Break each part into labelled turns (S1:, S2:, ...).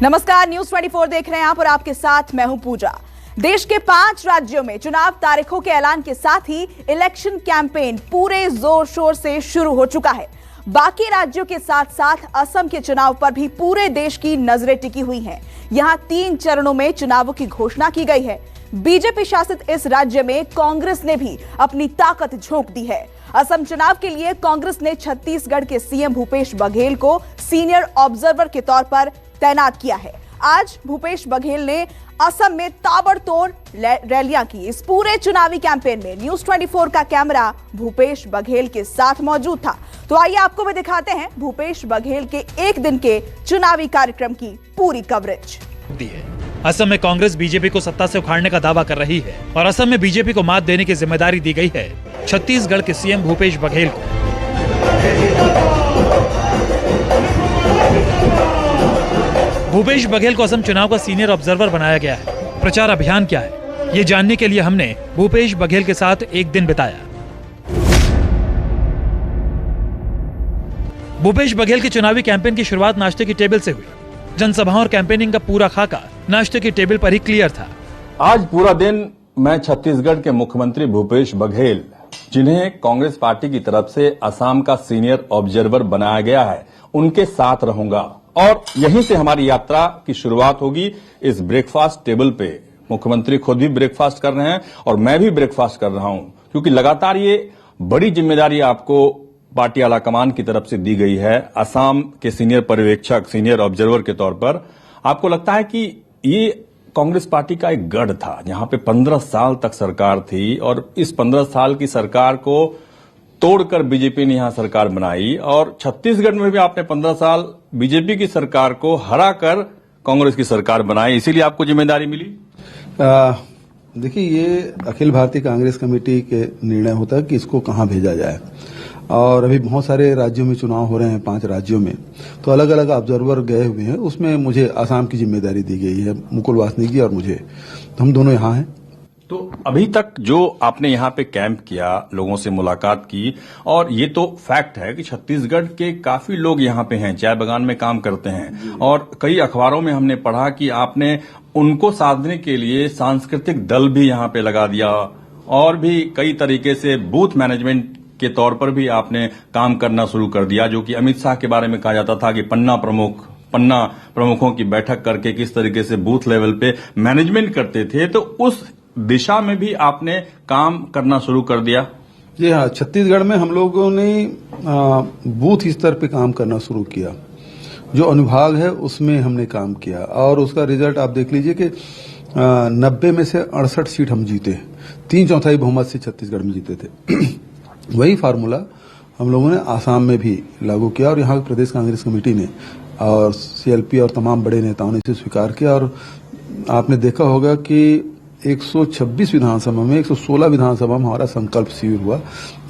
S1: नमस्कार, न्यूज 24 देख रहे हैं आप और आपके साथ मैं हूं पूजा। देश के 5 राज्यों में चुनाव तारीखों के ऐलान के साथ ही इलेक्शन कैंपेन पूरे जोर शोर से शुरू हो चुका है। बाकी राज्यों के साथ साथ असम के चुनाव पर भी पूरे देश की नजरें टिकी हुई हैं। यहां 3 चरणों में चुनावों की घोषणा की गई है। बीजेपी शासित इस राज्य में कांग्रेस ने भी अपनी ताकत झोंक दी है। असम चुनाव के लिए कांग्रेस ने छत्तीसगढ़ के सीएम भूपेश बघेल को सीनियर ऑब्जर्वर के तौर पर तैनात किया है। आज भूपेश बघेल ने असम में ताबड़तोड़ रैलियां की। इस पूरे चुनावी कैंपेन में न्यूज 24 का कैमरा भूपेश बघेल के साथ मौजूद था। तो आइए आपको भी दिखाते हैं भूपेश बघेल के एक दिन के चुनावी कार्यक्रम की पूरी कवरेज।
S2: असम में कांग्रेस बीजेपी को सत्ता से उखाड़ने का दावा कर रही है और असम में बीजेपी को मात देने की जिम्मेदारी दी गई है छत्तीसगढ़ के सीएम भूपेश बघेल को। भूपेश बघेल को असम चुनाव का सीनियर ऑब्जर्वर बनाया गया है। प्रचार अभियान क्या है, ये जानने के लिए हमने भूपेश बघेल के साथ एक दिन बिताया। भूपेश बघेल के चुनावी कैंपेन की शुरुआत नाश्ते की टेबल से हुई। जनसभाओं और कैंपेनिंग का पूरा खाका नाश्ते की टेबल पर ही क्लियर था।
S3: आज पूरा दिन मैं छत्तीसगढ़ के मुख्यमंत्री भूपेश बघेल, जिन्हें कांग्रेस पार्टी की तरफ से असम का सीनियर ऑब्जर्वर बनाया गया है, उनके साथ रहूंगा और यहीं से हमारी यात्रा की शुरुआत होगी। इस ब्रेकफास्ट टेबल पे मुख्यमंत्री खुद भी ब्रेकफास्ट कर रहे हैं और मैं भी ब्रेकफास्ट कर रहा हूं, क्योंकि लगातार ये बड़ी जिम्मेदारी आपको पार्टी आलाकमान की तरफ से दी गई है। असम के सीनियर पर्यवेक्षक, सीनियर ऑब्जर्वर के तौर पर आपको लगता है कि ये कांग्रेस पार्टी का एक गढ़ था, जहां पे 15 साल तक सरकार थी और इस 15 साल की सरकार को तोड़कर बीजेपी ने यहां सरकार बनाई और छत्तीसगढ़ में भी आपने 15 साल बीजेपी की सरकार को हराकर कांग्रेस की सरकार बनाई, इसीलिए आपको जिम्मेदारी मिली।
S4: देखिए, ये अखिल भारतीय कांग्रेस कमेटी के निर्णय होता है कि इसको कहां भेजा जाए और अभी बहुत सारे राज्यों में चुनाव हो रहे हैं, 5 राज्यों में, तो अलग अलग ऑब्जर्वर गए हुए हैं। उसमें मुझे आसाम की जिम्मेदारी दी गई है, मुकुल वासनिक जी और मुझे, तो हम दोनों यहाँ हैं।
S3: तो अभी तक जो आपने यहाँ पे कैंप किया, लोगों से मुलाकात की, और ये तो फैक्ट है कि छत्तीसगढ़ के काफी लोग यहाँ पे हैं, चाय बागान में काम करते हैं और कई अखबारों में हमने पढ़ा कि आपने उनको साधने के लिए सांस्कृतिक दल भी यहाँ पे लगा दिया और भी कई तरीके से बूथ मैनेजमेंट के तौर पर भी आपने काम करना शुरू कर दिया, जो कि अमित शाह के बारे में कहा जाता था कि पन्ना प्रमुखों की बैठक करके किस तरीके से बूथ लेवल पे मैनेजमेंट करते थे, तो उस दिशा में भी आपने काम करना शुरू कर दिया।
S4: जी हाँ, छत्तीसगढ़ में हम लोगों ने बूथ स्तर पे काम करना शुरू किया। जो अनुभाग है उसमें हमने काम किया और उसका रिजल्ट आप देख लीजिए कि 90 में से 68 सीट हम जीते, 3/4 बहुमत से छत्तीसगढ़ में जीते थे। वही फार्मूला हम लोगों ने आसाम में भी लागू किया और यहाँ प्रदेश कांग्रेस कमेटी ने और सीएलपी और तमाम बड़े नेताओं ने इसे स्वीकार किया। और आपने देखा होगा कि 126 विधानसभा में 116 विधानसभा में हमारा संकल्प शिविर हुआ,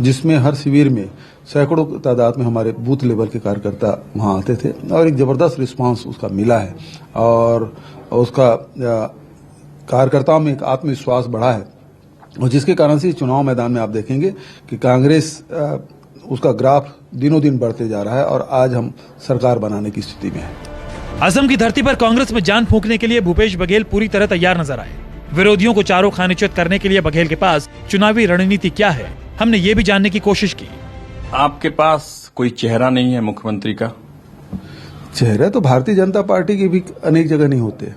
S4: जिसमें हर शिविर में सैकड़ों तादाद में हमारे बूथ लेवल के कार्यकर्ता वहां आते थे और एक जबरदस्त रिस्पांस उसका मिला है और उसका कार्यकर्ताओं में एक आत्मविश्वास बढ़ा है और जिसके कारण से चुनाव मैदान में आप देखेंगे कि कांग्रेस उसका ग्राफ दिनों दिन बढ़ते जा रहा है और आज हम सरकार बनाने की स्थिति में है।
S2: असम की धरती पर कांग्रेस में जान फूंकने के लिए भूपेश बघेल पूरी तरह तैयार नजर आए। विरोधियों को चारों खाने च्युत करने के लिए बघेल के पास चुनावी रणनीति क्या है, हमने ये भी जानने की कोशिश की।
S3: आपके पास कोई चेहरा नहीं है मुख्यमंत्री का?
S4: चेहरा तो भारतीय जनता पार्टी के भी अनेक जगह नहीं होते।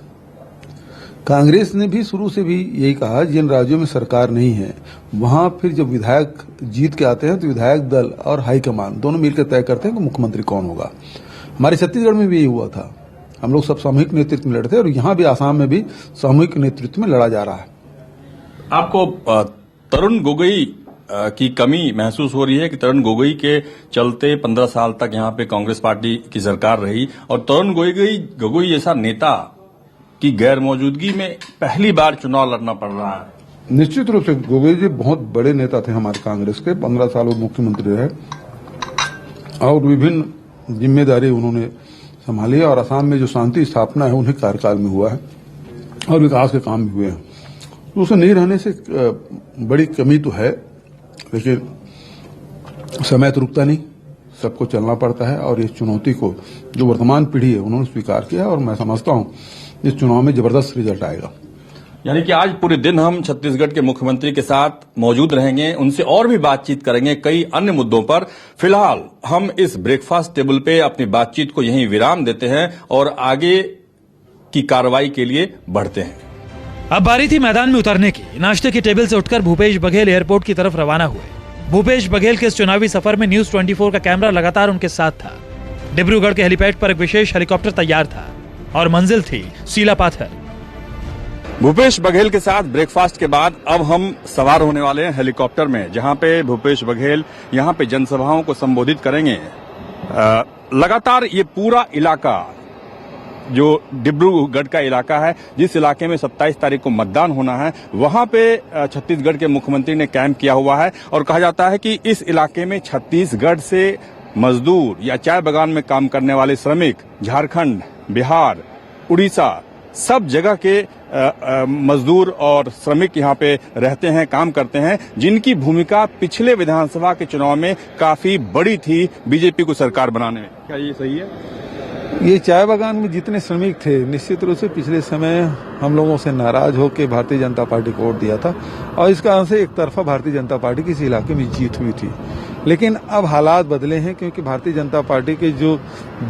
S4: कांग्रेस ने भी शुरू से भी यही कहा, जिन राज्यों में सरकार नहीं है वहां फिर जब विधायक जीत के आते हैं तो विधायक दल और हाईकमान दोनों मिलकर तय करते हैं कि मुख्यमंत्री कौन होगा। हमारे छत्तीसगढ़ में भी यही हुआ था, हम लोग सब सामूहिक नेतृत्व में लड़ते और यहाँ भी आसाम में भी सामूहिक नेतृत्व में लड़ा जा रहा है।
S3: आपको तरुण गोगोई की कमी महसूस हो रही है कि तरुण गोगोई के चलते 15 साल तक यहाँ पे कांग्रेस पार्टी की सरकार रही और तरुण गोगोई जैसा नेता की गैर मौजूदगी में पहली बार चुनाव लड़ना पड़ रहा है?
S4: निश्चित रूप से गोगोई जी बहुत बड़े नेता थे हमारे कांग्रेस के, 15 साल वो मुख्यमंत्री रहे और विभिन्न जिम्मेदारी उन्होंने संभाली और असम में जो शांति स्थापना है उन्हें कार्यकाल में हुआ है और विकास के काम भी हुए हैं। तो उसे नहीं रहने से बड़ी कमी तो है, लेकिन समय तो रुकता नहीं, सबको चलना पड़ता है और इस चुनौती को जो वर्तमान पीढ़ी है उन्होंने स्वीकार किया और मैं समझता हूं इस चुनाव में जबरदस्त रिजल्ट आएगा।
S3: यानी कि आज पूरे दिन हम छत्तीसगढ़ के मुख्यमंत्री के साथ मौजूद रहेंगे, उनसे और भी बातचीत करेंगे कई अन्य मुद्दों पर। फिलहाल हम इस ब्रेकफास्ट टेबल पे अपनी बातचीत को यहीं विराम देते हैं और आगे की कार्रवाई के लिए बढ़ते हैं।
S2: अब बारी थी मैदान में उतरने की। नाश्ते की टेबल से उठकर भूपेश बघेल एयरपोर्ट की तरफ रवाना हुए। भूपेश बघेल के इस चुनावी सफर में न्यूज 24 का कैमरा लगातार उनके साथ था। डिब्रूगढ़ के हेलीपैड पर एक विशेष हेलीकॉप्टर तैयार था और मंजिल थी सीलापाथर।
S3: भूपेश बघेल के साथ ब्रेकफास्ट के बाद अब हम सवार होने वाले हैं हेलीकॉप्टर में, जहां पे भूपेश बघेल यहां पे जनसभाओं को संबोधित करेंगे। लगातार ये पूरा इलाका जो डिब्रूगढ़ का इलाका है, जिस इलाके में 27 तारीख को मतदान होना है, वहां पे छत्तीसगढ़ के मुख्यमंत्री ने कैंप किया हुआ है और कहा जाता है कि इस इलाके में छत्तीसगढ़ से मजदूर या चाय बागान में काम करने वाले श्रमिक झारखंड, बिहार, उड़ीसा सब जगह के मजदूर और श्रमिक यहाँ पे रहते हैं, काम करते हैं, जिनकी भूमिका पिछले विधानसभा के चुनाव में काफी बड़ी थी बीजेपी को सरकार बनाने में। क्या ये सही है?
S4: ये चाय बागान में जितने श्रमिक थे निश्चित रूप से पिछले समय हम लोगों से नाराज होकर भारतीय जनता पार्टी को वोट दिया था और इस कारण से एक तरफा भारतीय जनता पार्टी की इस इलाके में जीत हुई थी। लेकिन अब हालात बदले हैं क्योंकि भारतीय जनता पार्टी के जो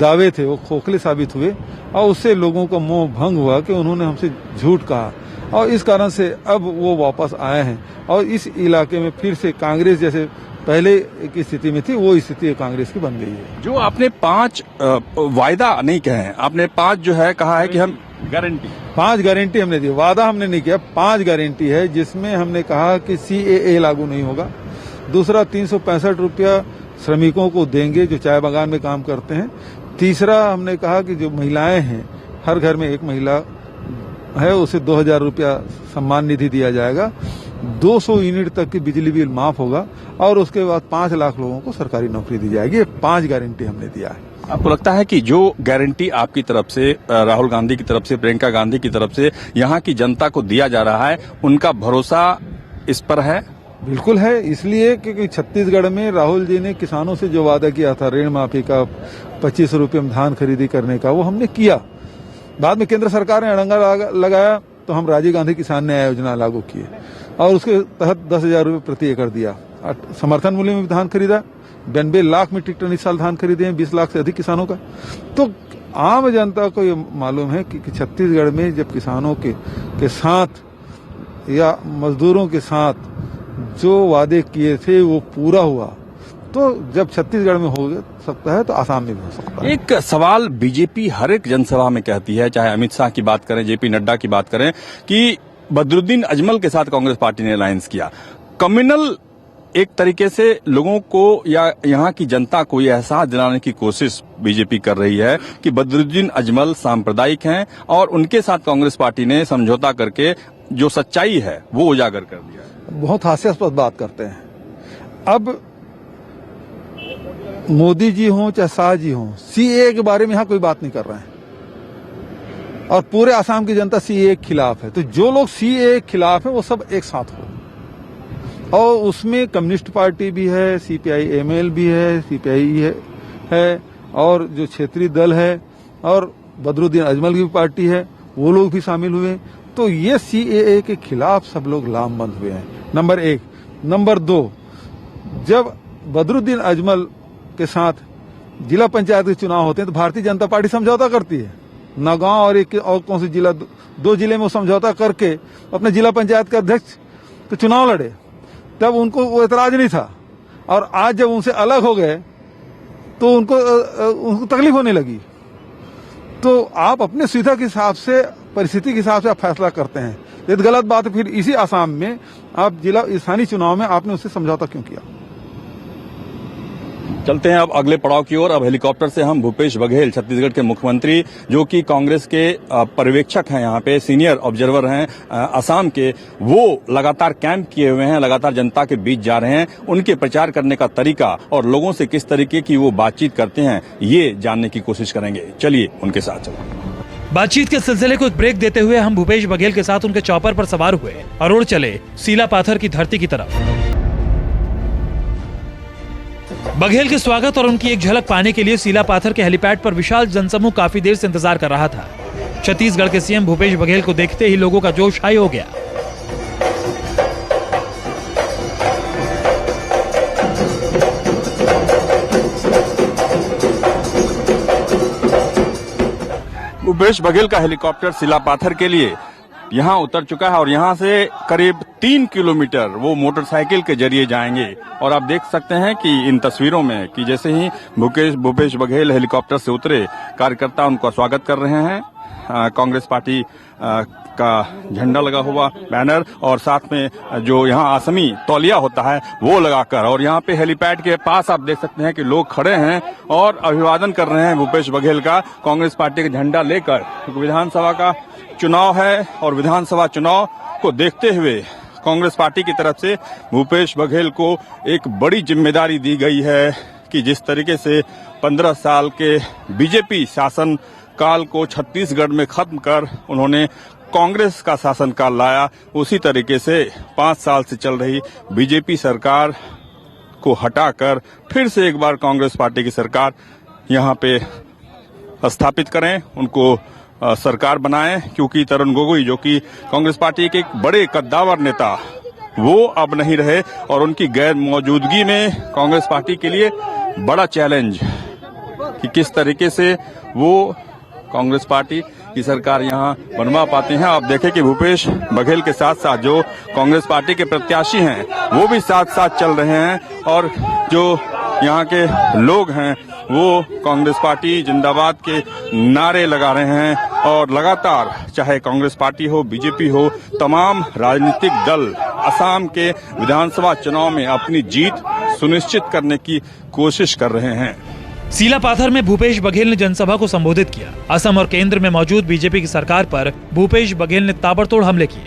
S4: दावे थे वो खोखले साबित हुए और उससे लोगों का मोह भंग हुआ कि उन्होंने हमसे झूठ कहा और इस कारण से अब वो वापस आए हैं और इस इलाके में फिर से कांग्रेस जैसे पहले की स्थिति में थी वो स्थिति कांग्रेस की बन गई है।
S3: जो आपने 5 वायदा नहीं कहे हैं, आपने 5 जो है कहा है कि हम गारंटी
S4: 5 गारंटी हमने दी, वादा हमने नहीं किया। 5 गारंटी है जिसमें हमने कहा कि CAA लागू नहीं होगा। दूसरा 365 रुपया श्रमिकों को देंगे जो चाय बागान में काम करते हैं। तीसरा हमने कहा कि जो महिलाएं हैं, हर घर में एक महिला है, उसे 2000 रुपया सम्मान निधि दिया जाएगा। 200 यूनिट तक की बिजली बिल माफ होगा और उसके बाद 5 लाख लोगों को सरकारी नौकरी दी जाएगी। ये 5 गारंटी हमने दिया है।
S3: आपको लगता है कि जो गारंटी आपकी तरफ से, राहुल गांधी की तरफ से, प्रियंका गांधी की तरफ से यहाँ की जनता को दिया जा रहा है, उनका भरोसा इस पर है?
S4: बिल्कुल है, इसलिए क्योंकि छत्तीसगढ़ में राहुल जी ने किसानों से जो वादा किया था ऋण माफी का, 25 रुपये में धान खरीदी करने का, वो हमने किया। बाद में केंद्र सरकार ने अड़ंगा लगाया तो हम राजीव गांधी किसान न्याय योजना लागू किए और उसके तहत 10,000 रुपये प्रति एकड़ दिया। समर्थन मूल्य में भी धान खरीदा। 92 लाख मीट्रिक टन इस साल धान खरीदे हैं 20 लाख से अधिक किसानों का। तो आम जनता को ये मालूम है कि छत्तीसगढ़ में जब किसानों के साथ या मजदूरों के साथ जो वादे किए थे वो पूरा हुआ, तो जब छत्तीसगढ़ में हो सकता है तो आसाम में भी हो सकता है।
S3: एक सवाल बीजेपी हर एक जनसभा में कहती है, चाहे अमित शाह की बात करें, जेपी नड्डा की बात करें, कि बदरुद्दीन अजमल के साथ कांग्रेस पार्टी ने अलायंस किया। कम्युनल एक तरीके से लोगों को या यहाँ की जनता को यह एहसास दिलाने की कोशिश बीजेपी कर रही है कि बदरुद्दीन अजमल सांप्रदायिक हैं और उनके साथ कांग्रेस पार्टी ने समझौता करके जो सच्चाई है वो उजागर कर दिया है।
S4: बहुत हास्यास्पद बात करते हैं। अब मोदी जी हों चाहे शाह जी हों, CAA के बारे में यहाँ कोई बात नहीं कर रहे हैं और पूरे आसाम की जनता CAA के खिलाफ है। तो जो लोग CAA के खिलाफ है वो सब एक साथ हो और उसमें कम्युनिस्ट पार्टी भी है, CPI-ML भी है, CPI है और जो क्षेत्रीय दल है और बदरुद्दीन अजमल की पार्टी है, वो लोग भी शामिल हुए। तो ये CAA के खिलाफ सब लोग लामबंद हुए हैं, नंबर 1। नंबर 2, जब बदरुद्दीन अजमल के साथ जिला पंचायत के चुनाव होते हैं तो भारतीय जनता पार्टी समझौता करती है। नगांव और एक और कौन सी जिला, 2 जिले में वो समझौता करके अपने जिला पंचायत के अध्यक्ष तो चुनाव लड़े, तब उनको वो एतराज नहीं था। और आज जब उनसे अलग हो गए तो उनको तकलीफ होने लगी। तो आप अपने सुविधा के हिसाब से, परिस्थिति के हिसाब से आप फैसला करते हैं। ये तो गलत बात है। फिर इसी आसाम में आप जिला स्थानीय चुनाव में आपने उससे समझौता क्यों किया?
S3: चलते हैं अब अगले पड़ाव की ओर। अब हेलीकॉप्टर से हम भूपेश बघेल, छत्तीसगढ़ के मुख्यमंत्री, जो कि कांग्रेस के पर्यवेक्षक हैं, यहाँ पे सीनियर ऑब्जर्वर हैं असम के, वो लगातार कैंप किए हुए हैं, लगातार जनता के बीच जा रहे हैं। उनके प्रचार करने का तरीका और लोगों से किस तरीके की वो बातचीत करते हैं, ये जानने की कोशिश करेंगे। चलिए उनके साथ चलते।
S2: बातचीत के सिलसिले को एक ब्रेक देते हुए हम भूपेश बघेल के साथ उनके चॉपर पर सवार हुए और उड़ चले सीलापाथर की धरती की तरफ। बघेल के स्वागत और उनकी एक झलक पाने के लिए सीला पाथर के हेलीपैड पर विशाल जनसमूह काफी देर से इंतजार कर रहा था। छत्तीसगढ़ के सीएम भूपेश बघेल को देखते ही लोगों का जोश हाई हो गया।
S3: भूपेश बघेल का हेलीकॉप्टर सिलापाथर के लिए यहां उतर चुका है और यहां से करीब 3 किलोमीटर वो मोटरसाइकिल के जरिए जाएंगे। और आप देख सकते हैं कि इन तस्वीरों में कि जैसे ही भूपेश बघेल हेलीकॉप्टर से उतरे, कार्यकर्ता उनका स्वागत कर रहे हैं। कांग्रेस पार्टी का झंडा लगा हुआ बैनर और साथ में जो यहाँ आसमी तौलिया होता है वो लगाकर, और यहाँ पे हेलीपैड के पास आप देख सकते हैं कि लोग खड़े हैं और अभिवादन कर रहे हैं भूपेश बघेल का, कांग्रेस पार्टी का झंडा लेकर। विधानसभा का चुनाव है और विधानसभा चुनाव को देखते हुए कांग्रेस पार्टी की तरफ से भूपेश बघेल को एक बड़ी जिम्मेदारी दी गई है कि जिस तरीके से 15 साल के बीजेपी शासन काल को छत्तीसगढ़ में खत्म कर उन्होंने कांग्रेस का शासनकाल लाया, उसी तरीके से 5 साल से चल रही बीजेपी सरकार को हटाकर फिर से एक बार कांग्रेस पार्टी की सरकार यहां पे स्थापित करें, उनको सरकार बनाएं। क्योंकि तरुण गोगोई जो कि कांग्रेस पार्टी के एक बड़े कद्दावर नेता, वो अब नहीं रहे और उनकी गैर मौजूदगी में कांग्रेस पार्टी के लिए बड़ा चैलेंज कि किस तरीके से वो कांग्रेस पार्टी की सरकार यहां बनवा पाते हैं। आप देखें कि भूपेश बघेल के साथ साथ जो कांग्रेस पार्टी के प्रत्याशी हैं वो भी साथ साथ चल रहे हैं और जो यहां के लोग हैं वो कांग्रेस पार्टी जिंदाबाद के नारे लगा रहे हैं। और लगातार चाहे कांग्रेस पार्टी हो, बीजेपी हो, तमाम राजनीतिक दल असम के विधानसभा चुनाव में अपनी जीत सुनिश्चित करने की कोशिश कर रहे हैं।
S2: सीला पाथर में भूपेश बघेल ने जनसभा को संबोधित किया। असम और केंद्र में मौजूद बीजेपी की सरकार पर भूपेश बघेल ने ताबड़तोड़ हमले किए।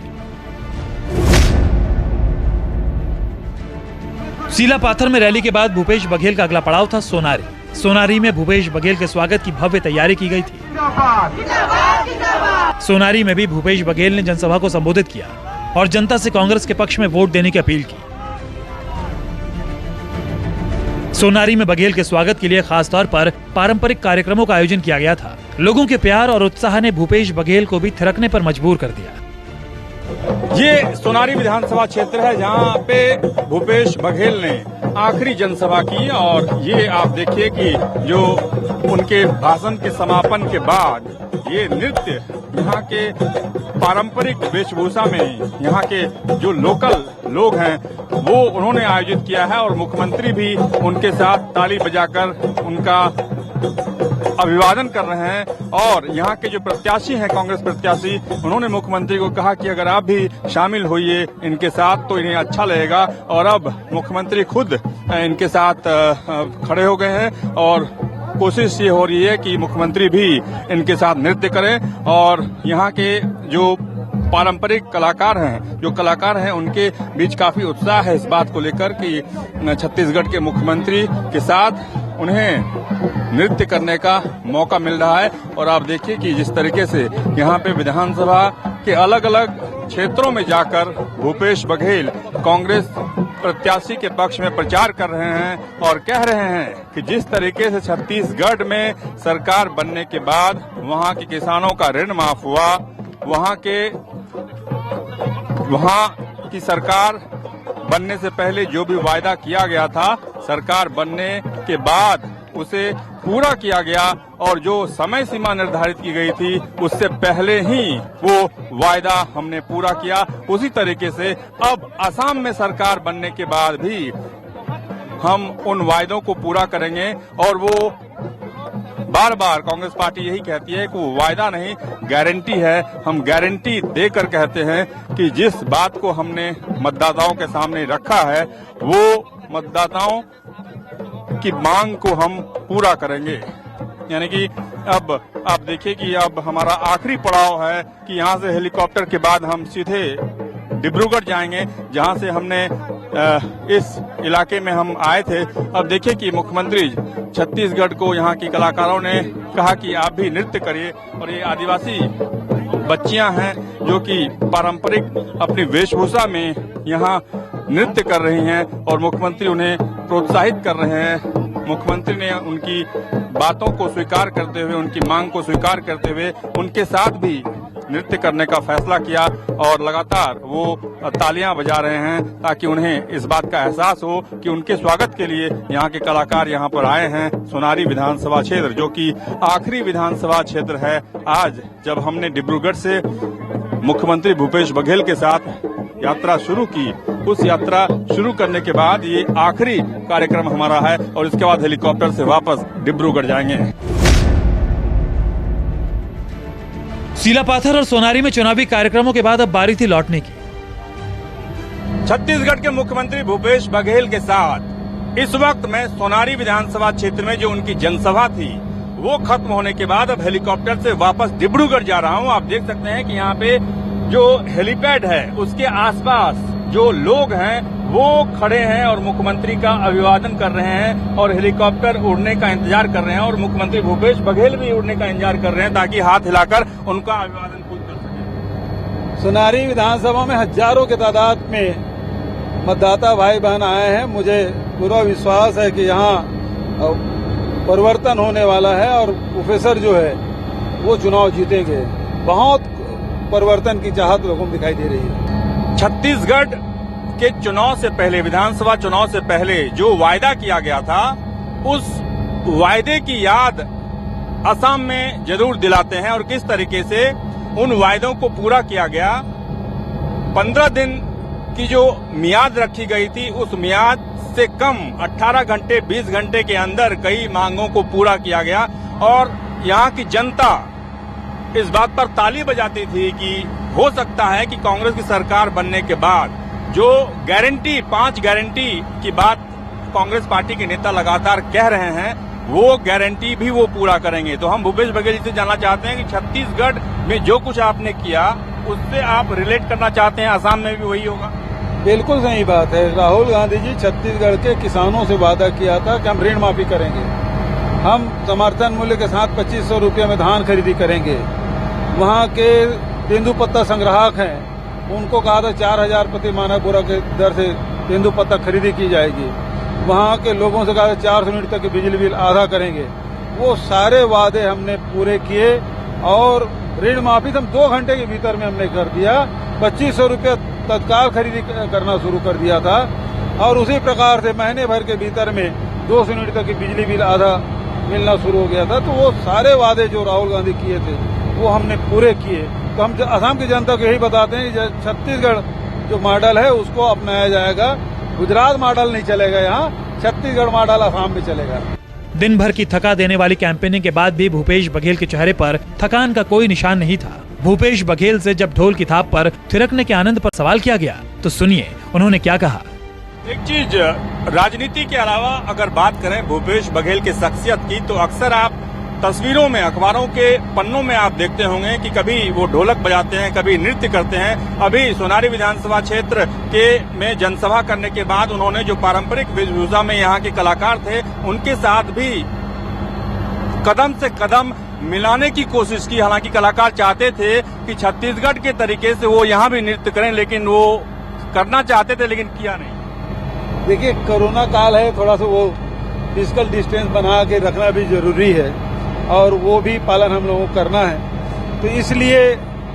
S2: सीला पाथर में रैली के बाद भूपेश बघेल का अगला पड़ाव था सोनारी। सोनारी में भूपेश बघेल के स्वागत की भव्य तैयारी की गई थी। सोनारी में भी भूपेश बघेल ने जनसभा को संबोधित किया और जनता से कांग्रेस के पक्ष में वोट देने की अपील की। सोनारी में बघेल के स्वागत के लिए खास तौर पर पारंपरिक कार्यक्रमों का आयोजन किया गया था। लोगों के प्यार और उत्साह ने भूपेश बघेल को भी थिरकने पर मजबूर कर दिया।
S3: ये सोनारी विधानसभा क्षेत्र है जहां पे भूपेश बघेल ने आखिरी जनसभा की और ये आप देखिए कि जो उनके भाषण के समापन के बाद ये नृत्य यहाँ के पारंपरिक वेशभूषा में यहाँ के जो लोकल लोग हैं वो उन्होंने आयोजित किया है और मुख्यमंत्री भी उनके साथ ताली बजाकर उनका अभिवादन कर रहे हैं। और यहाँ के जो प्रत्याशी हैं कांग्रेस प्रत्याशी, उन्होंने मुख्यमंत्री को कहा कि अगर आप भी शामिल होइए इनके साथ तो इन्हें अच्छा लगेगा। और अब मुख्यमंत्री खुद इनके साथ खड़े हो गए हैं और कोशिश ये हो रही है कि मुख्यमंत्री भी इनके साथ नृत्य करें। और यहाँ के जो पारंपरिक कलाकार हैं उनके बीच काफी उत्साह है इस बात को लेकर कि छत्तीसगढ़ के मुख्यमंत्री के साथ उन्हें नृत्य करने का मौका मिल रहा है। और आप देखिए कि जिस तरीके से यहाँ पे विधानसभा के अलग अलग क्षेत्रों में जाकर भूपेश बघेल कांग्रेस प्रत्याशी के पक्ष में प्रचार कर रहे हैं और कह रहे हैं कि जिस तरीके से छत्तीसगढ़ में सरकार बनने के बाद वहाँ के किसानों का ऋण माफ हुआ, वहाँ की सरकार बनने से पहले जो भी वायदा किया गया था, सरकार बनने के बाद उसे पूरा किया गया और जो समय सीमा निर्धारित की गई थी उससे पहले ही वो वायदा हमने पूरा किया। उसी तरीके से अब असम में सरकार बनने के बाद भी हम उन वायदों को पूरा करेंगे। और वो बार बार कांग्रेस पार्टी यही कहती है कि वो वायदा नहीं गारंटी है। हम गारंटी देकर कहते हैं कि जिस बात को हमने मतदाताओं के सामने रखा है वो मतदाताओं की मांग को हम पूरा करेंगे। यानी कि अब आप देखिए कि अब हमारा आखिरी पड़ाव है कि यहाँ से हेलीकॉप्टर के बाद हम सीधे डिब्रूगढ़ जाएंगे जहाँ से हमने इस इलाके में हम आए थे। अब देखिए कि मुख्यमंत्री छत्तीसगढ़ को यहाँ की कलाकारों ने कहा कि आप भी नृत्य करिए। और ये आदिवासी बच्चियां हैं जो कि पारंपरिक अपनी वेशभूषा में यहाँ नृत्य कर रही हैं और मुख्यमंत्री उन्हें प्रोत्साहित कर रहे हैं। मुख्यमंत्री ने उनकी बातों को स्वीकार करते हुए, उनकी मांग को स्वीकार करते हुए उनके साथ भी नृत्य करने का फैसला किया और लगातार वो तालियां बजा रहे हैं ताकि उन्हें इस बात का एहसास हो कि उनके स्वागत के लिए यहाँ के कलाकार यहाँ पर आए हैं। सोनारी विधानसभा क्षेत्र जो कि आखिरी विधानसभा क्षेत्र है, आज जब हमने डिब्रूगढ़ से मुख्यमंत्री भूपेश बघेल के साथ यात्रा शुरू की, उस यात्रा शुरू करने के बाद ये आखिरी कार्यक्रम हमारा है और इसके बाद हेलीकॉप्टर से वापस डिब्रूगढ़ जाएंगे।
S2: सीलापाथर और सोनारी में चुनावी कार्यक्रमों के बाद अब बारी थी लौटने की।
S3: छत्तीसगढ़ के मुख्यमंत्री भूपेश बघेल के साथ इस वक्त मैं सोनारी विधानसभा क्षेत्र में जो उनकी जनसभा थी वो खत्म होने के बाद अब हेलीकॉप्टर से वापस डिब्रूगढ़ जा रहा हूं। आप देख सकते हैं कि यहाँ पे जो हेलीपैड है उसके आसपास जो लोग हैं वो खड़े हैं और मुख्यमंत्री का अभिवादन कर रहे हैं और हेलीकॉप्टर उड़ने का इंतजार कर रहे हैं और मुख्यमंत्री भूपेश बघेल भी उड़ने का इंतजार कर रहे हैं ताकि हाथ हिलाकर उनका अभिवादन खुद कर सकें।
S4: सोनारी विधानसभा में हजारों की तादाद में मतदाता भाई बहन आए हैं। मुझे पूरा विश्वास है कि यहाँ परिवर्तन होने वाला है और प्रोफेसर जो है वो चुनाव जीतेंगे। बहुत परिवर्तन की चाहत लोगों में दिखाई दे रही है।
S3: छत्तीसगढ़ के चुनाव से पहले, विधानसभा चुनाव से पहले जो वायदा किया गया था उस वायदे की याद असम में जरूर दिलाते हैं और किस तरीके से उन वायदों को पूरा किया गया। 15 दिन की जो मियाद रखी गई थी उस मियाद से कम 18 घंटे 20 घंटे के अंदर कई मांगों को पूरा किया गया और यहाँ की जनता इस बात पर ताली बजाती थी कि हो सकता है कि कांग्रेस की सरकार बनने के बाद जो गारंटी 5 गारंटी की बात कांग्रेस पार्टी के नेता लगातार कह रहे हैं वो गारंटी भी वो पूरा करेंगे। तो हम भूपेश बघेल जी से जानना चाहते हैं कि छत्तीसगढ़ में जो कुछ आपने किया उससे आप रिलेट करना चाहते हैं असम में भी वही होगा?
S4: बिल्कुल सही बात है। राहुल गांधी जी छत्तीसगढ़ के किसानों से वादा किया था कि हम ऋण माफी करेंगे, हम समर्थन मूल्य के साथ 2500 रुपये में धान खरीदी करेंगे। वहाँ के तेंदुपत्ता संग्राहक हैं उनको कहा था 4000 प्रति मानक बोरा के दर से तेंदुपत्ता खरीदी की जाएगी। वहाँ के लोगों से कहा था 400 यूनिट तक की बिजली बिल आधा करेंगे। वो सारे वादे हमने पूरे किए और ऋण माफी हम 2 घंटे के भीतर में हमने कर दिया। 2500 रुपये तत्काल खरीदी करना शुरू कर दिया था और उसी प्रकार से महीने भर के भीतर में 200 यूनिट तक की बिजली बिल आधा मिलना शुरू हो गया था। तो वो सारे वादे जो राहुल गांधी किए थे वो हमने पूरे किए। तो हम असम की जनता को यही बताते हैं कि छत्तीसगढ़ जो मॉडल है उसको अपनाया जाएगा। गुजरात मॉडल नहीं चलेगा, यहाँ छत्तीसगढ़ मॉडल असम में चलेगा।
S2: दिन भर की थका देने वाली कैंपेनिंग के बाद भी भूपेश बघेल के चेहरे पर थकान का कोई निशान नहीं था। भूपेश बघेल से जब ढोल की थाप पर थिरकने के आनंद पर सवाल किया गया तो सुनिए उन्होंने क्या कहा।
S3: एक चीज, राजनीति के अलावा अगर बात करें भूपेश बघेल की शख्सियत की तो अक्सर आप तस्वीरों में, अखबारों के पन्नों में आप देखते होंगे कि कभी वो ढोलक बजाते हैं, कभी नृत्य करते हैं। अभी सोनारी विधानसभा क्षेत्र के में जनसभा करने के बाद उन्होंने जो पारंपरिक वेशभूषा में यहाँ के कलाकार थे उनके साथ भी कदम से कदम मिलाने की कोशिश की। हालांकि कलाकार चाहते थे कि छत्तीसगढ़ के तरीके से वो यहाँ भी नृत्य करें, लेकिन वो करना चाहते थे लेकिन किया नहीं।
S4: देखिए, कोरोना काल है, थोड़ा सा वो फिजिकल डिस्टेंस बना के रखना भी जरूरी है और वो भी पालन हम लोगों को करना है। तो इसलिए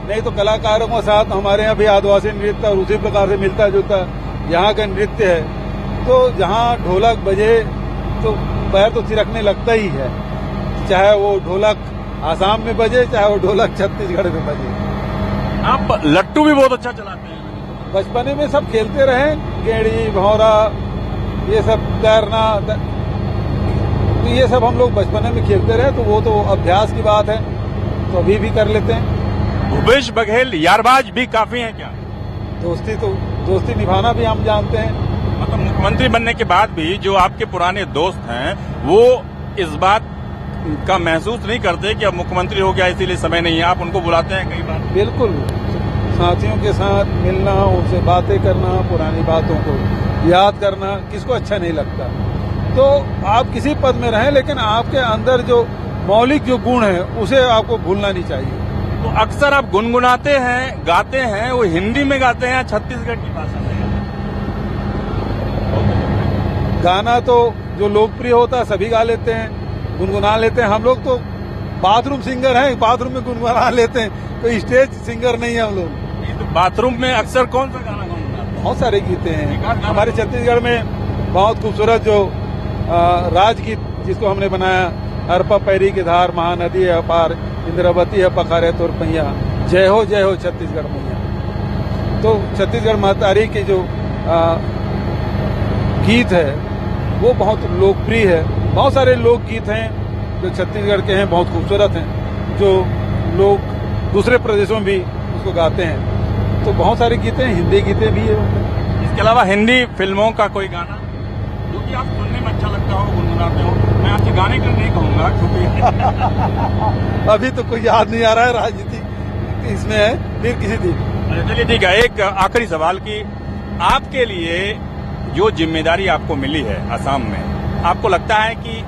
S4: नहीं तो कलाकारों के साथ हमारे यहाँ भी आदिवासी नृत्य और उसी प्रकार से मिलता जुलता यहाँ का नृत्य है। तो जहाँ ढोलक बजे तो पैर तो थिरकने लगता ही है, चाहे वो ढोलक आसाम में बजे चाहे वो ढोलक छत्तीसगढ़ में बजे।
S3: आप लट्टू भी बहुत अच्छा चलाते हैं।
S4: बचपने में सब खेलते रहे, गेड़ी भौरा ये सब, तैरना, तो ये सब हम लोग बचपने में खेलते रहे। तो वो तो अभ्यास की बात है, तो अभी भी कर लेते हैं।
S3: भूपेश बघेल यारबाज भी काफी हैं क्या?
S4: दोस्ती निभाना भी हम जानते हैं।
S3: मतलब मुख्यमंत्री बनने के बाद भी जो आपके पुराने दोस्त हैं वो इस बात का महसूस नहीं करते कि अब मुख्यमंत्री हो गया इसीलिए समय नहीं है, आप उनको बुलाते हैं कई बार?
S4: बिल्कुल, साथियों के साथ मिलना, उनसे बातें करना, पुरानी बातों को याद करना किसको अच्छा नहीं लगता। तो आप किसी पद में रहें लेकिन आपके अंदर जो मौलिक जो गुण है उसे आपको भूलना नहीं चाहिए।
S3: तो अक्सर आप गुनगुनाते हैं, गाते हैं, वो हिंदी में गाते हैं छत्तीसगढ़ की भाषा में?
S4: गाना तो जो लोकप्रिय होता है सभी गा लेते हैं, गुनगुना लेते हैं। हम लोग तो बाथरूम सिंगर हैं, बाथरूम में गुनगुना लेते हैं, तो स्टेज सिंगर नहीं है हम लोग।
S3: बाथरूम में अक्सर कौन सा गाना गाना?
S4: बहुत सारे गीते हैं हमारे छत्तीसगढ़ में। बहुत खूबसूरत जो राजगीत जिसको हमने बनाया, अरपा पैरी की धार, महानदी है अपार, इंद्रावती है पखारे तोर पैया, जय हो छत्तीसगढ़ मैया। तो छत्तीसगढ़ महतारी के जो गीत है वो बहुत लोकप्रिय है। बहुत सारे लोकगीत हैं जो छत्तीसगढ़ के हैं, बहुत खूबसूरत हैं, जो लोग दूसरे प्रदेशों में भी उसको गाते हैं। तो बहुत सारे गीते हैं, हिंदी गीते भी है।
S3: इसके अलावा हिंदी फिल्मों का कोई गाना जो कि आप सुनने में अच्छा लगता हो, गुनगुनाते हो? मैं आपसे गाने का नहीं कहूंगा क्योंकि
S4: अभी तो कोई याद नहीं आ रहा है, राजनीति इसमें है, फिर किसी दिन।
S3: चलिए ठीक है, एक आखिरी सवाल की आपके लिए जो जिम्मेदारी आपको मिली है असम में, आपको लगता है कि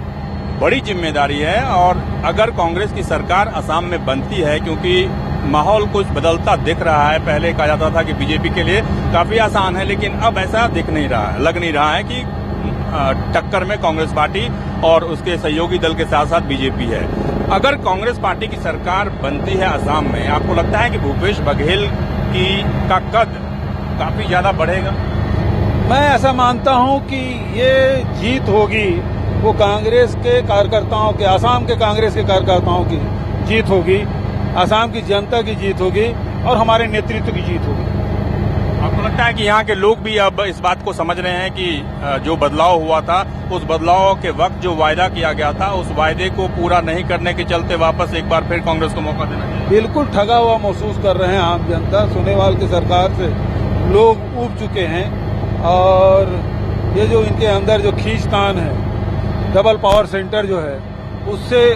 S3: बड़ी जिम्मेदारी है? और अगर कांग्रेस की सरकार असम में बनती है, क्योंकि माहौल कुछ बदलता दिख रहा है, पहले कहा जाता था कि बीजेपी के लिए काफी आसान है, लेकिन अब ऐसा दिख नहीं रहा है, लग नहीं रहा है कि टक्कर में कांग्रेस पार्टी और उसके सहयोगी दल के साथ साथ बीजेपी है। अगर कांग्रेस पार्टी की सरकार बनती है असम में, आपको लगता है कि भूपेश बघेल का कद काफी ज्यादा बढ़ेगा?
S4: मैं ऐसा मानता हूं कि ये जीत होगी वो कांग्रेस के कार्यकर्ताओं के, असम के कांग्रेस के कार्यकर्ताओं की जीत होगी, असम की जनता की जीत होगी और हमारे नेतृत्व की जीत होगी।
S3: आपको लगता है कि यहाँ के लोग भी अब इस बात को समझ रहे हैं कि जो बदलाव हुआ था, उस बदलाव के वक्त जो वायदा किया गया था, उस वायदे को पूरा नहीं करने के चलते वापस एक बार फिर कांग्रेस को मौका देना चाहिए?
S4: बिल्कुल ठगा हुआ महसूस कर रहे हैं आम जनता। सोनेवाल की सरकार से लोग ऊब चुके हैं और ये जो इनके अंदर जो खींचतान है, डबल पावर सेंटर जो है, उससे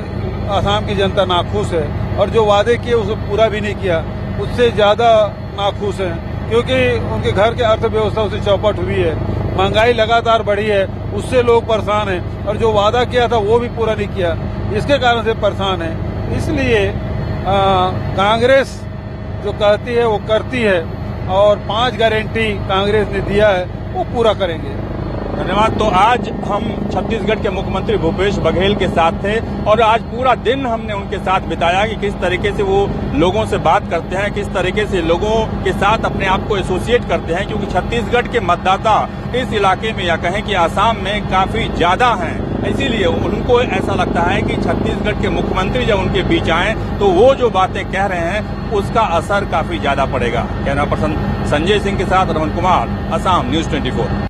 S4: असम की जनता नाखुश है और जो वादे किए उसको पूरा भी नहीं किया, उससे ज्यादा नाखुश है, क्योंकि उनके घर के अर्थव्यवस्था उससे चौपट हुई है, महंगाई लगातार बढ़ी है, उससे लोग परेशान हैं और जो वादा किया था वो भी पूरा नहीं किया, इसके कारण से परेशान है। इसलिए कांग्रेस जो कहती है वो करती है और 5 गारंटी कांग्रेस ने दिया है वो पूरा करेंगे।
S3: धन्यवाद। तो आज हम छत्तीसगढ़ के मुख्यमंत्री भूपेश बघेल के साथ थे और आज पूरा दिन हमने उनके साथ बिताया कि किस तरीके से वो लोगों से बात करते हैं, किस तरीके से लोगों के साथ अपने आप को एसोसिएट करते हैं, क्योंकि छत्तीसगढ़ के मतदाता इस इलाके में या कहें कि आसाम में काफी ज्यादा हैं। इसीलिए उनको ऐसा लगता है कि छत्तीसगढ़ के मुख्यमंत्री जब उनके बीच आए तो वो जो बातें कह रहे हैं उसका असर काफी ज्यादा पड़ेगा। कैमरा पर्सन संजय सिंह के साथ रमन कुमार, असम न्यूज 24।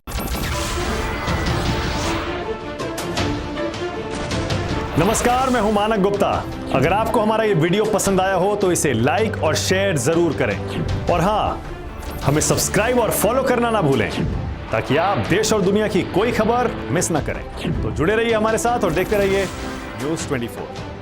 S5: नमस्कार, मैं हूं मानक गुप्ता। अगर आपको हमारा ये वीडियो पसंद आया हो तो इसे लाइक और शेयर जरूर करें और हाँ, हमें सब्सक्राइब और फॉलो करना ना भूलें ताकि आप देश और दुनिया की कोई खबर मिस ना करें। तो जुड़े रहिए हमारे साथ और देखते रहिए न्यूज़ 24।